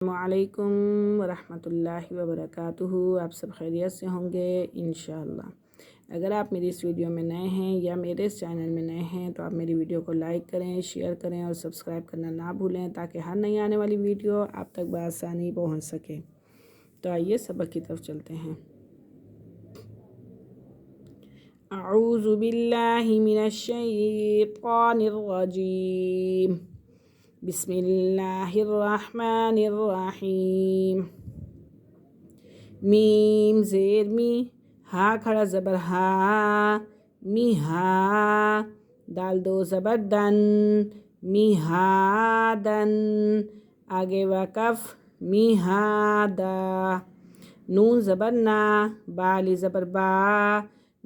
السلام علیکم ورحمۃ اللہ وبرکاتہ۔ آپ سب خیریت سے ہوں گے انشاءاللہ۔ اگر آپ میری اس ویڈیو میں نئے ہیں یا میرے اس چینل میں نئے ہیں تو آپ میری ویڈیو کو لائک کریں، شیئر کریں اور سبسکرائب کرنا نہ بھولیں تاکہ ہر نئی آنے والی ویڈیو آپ تک بآسانی پہنچ سکے۔ تو آئیے سبق کی طرف چلتے ہیں۔ اعوذ باللہ من الشیطان الرجیم، بسم اللہ الرحمن الرحیم۔ میم زیر می، ہا کھڑا زبر ہا، می ہا، دال دو زبر دن، می ہا دن، آگے وقف می ہا دا، نون زبر نا، با علی زبر با،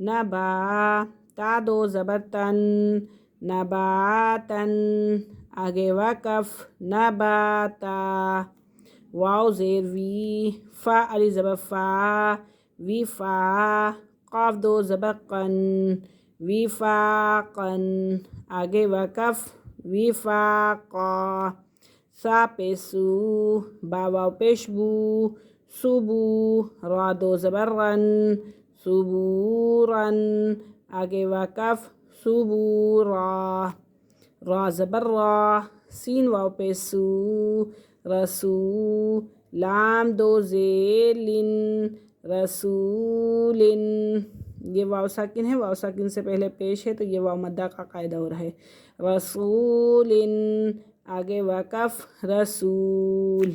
نبا، تا دو زبر تن، نباتن، آگے وقف نباتا، واو زیر وی، فا علی زبر فا، وی فا، قاف دو زبر قن، وی فا قن، آگے وقف وی فا قا، سا پیسو، با واو پیش بو، سبو، را دو زبر رن، سبورن، آگے وقف سبورا، را زبر را، سین واو پیسو، رسو، لام دو زیر لن، رسولن، یہ واو ساکن ہے، واو ساکن سے پہلے پیش ہے تو یہ واو مدہ کا قاعدہ ہو رہا ہے، رسولن، آگے وقف رسول،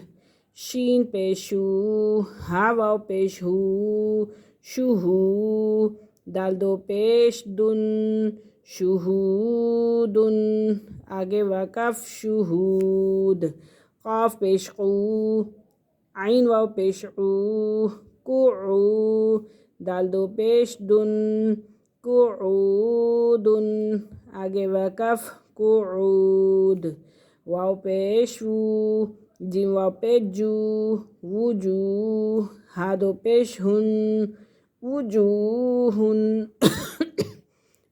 شین پیشو، ہا واو پیش ہو، شہو، دال دو پیش دن، شہودن، آگے وقف شہود، قاف پیش قو، عین واو پیش عو، قعو، دال دو پیش دن، قعودن، آگے وقف قعود، واو پیش وو، جیم واو پیش جو، وجو، ہا دو پیش ہن، وجوہن،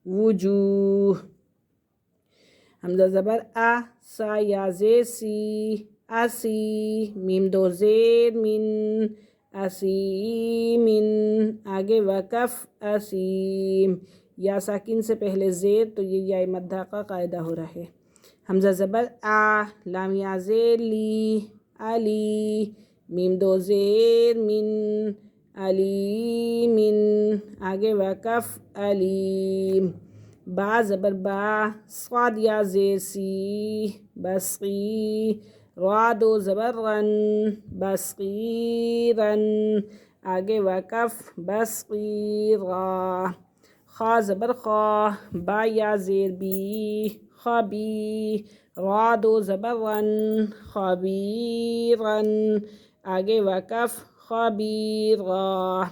وجوہ، حمزہ زبر آ، سا یا زیر سی، اسی، میم دو زیر من، اسیمن، آگے وقف اسیم، یا ساکن سے پہلے زیر تو یہ یا مدہ کا قاعدہ ہو رہا ہے، حمزہ زبر آ، لام یا زیر لی، علی، میم دو زیر من، علیمن، آگے وقف علیم، با زبر با، صاد یا زیر سی، بسقی، را دو زبر رن، بسقیرن، آگے وقف بسقیرا، خا زبر خا، با یا زیر بی، خبی، را دو زبر رن، خبیرن، آگے وقف خبیرا،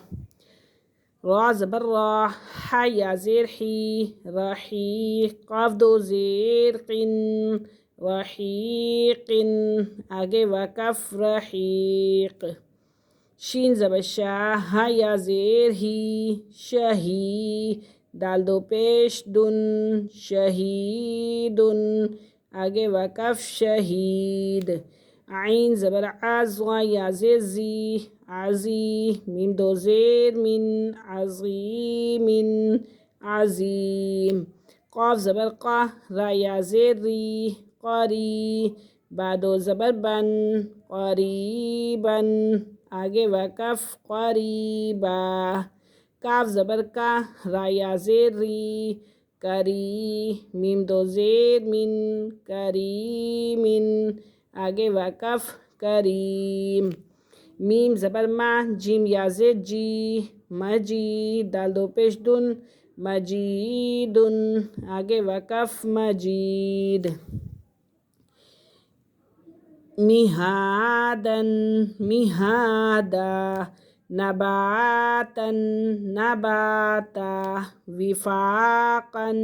را زبر را، حا یا زیر حی، رحی، قاف دو زیر قن، رحیقن، آگے وقف رحیق، شین زبر شا، ہا یا زیر ہی، شہی، دال دو پیش دن، شہیدن، آگے وقف شہید، عین زبر عز، یا زیر زی، عزی، میم دو زیر من، عظیمن، عظیم، قاف زبر قا، را یا زیر ری، قری، با دو زبر بن، قریبن، آگے وقف قریبا، کاف زبر کا، را یا زیر ری، کری، میم دو زیر من، کریمن، آگے وقف کریم، میم زبر ما، جیم یا زیر جی، مجی، دال دو پیش دن، مجیدن، آگے وقف مجید، مہادن، مہادا، نباتن، نباتا، وفاقن،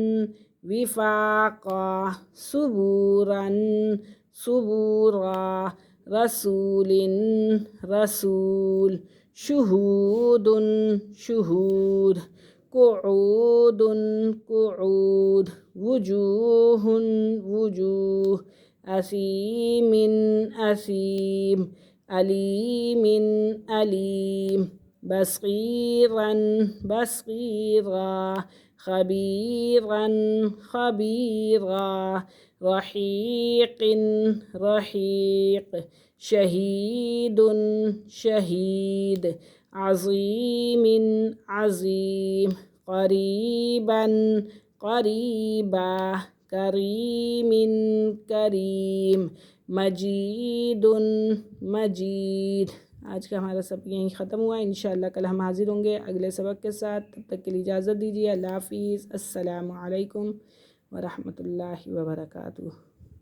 وفاقا، صبورن، صبورا، رسولن، رسول، شہودن، شہود، قعودن، قعود، وجوہن، وجوہ، اسیم، اسیم، علیم علیم بصیرا بصیرا خبیرا خبیرا رحیق رحیق شہید شہید عظیم عظیم قریبا قریبا کریم کریم مجید مجید۔ آج کا ہمارا سبق یہیں ختم ہوا، انشاءاللہ کل ہم حاضر ہوں گے اگلے سبق کے ساتھ۔ تب تک کے لیے اجازت دیجیے، اللہ حافظ، السلام علیکم ورحمۃ اللہ وبرکاتہ۔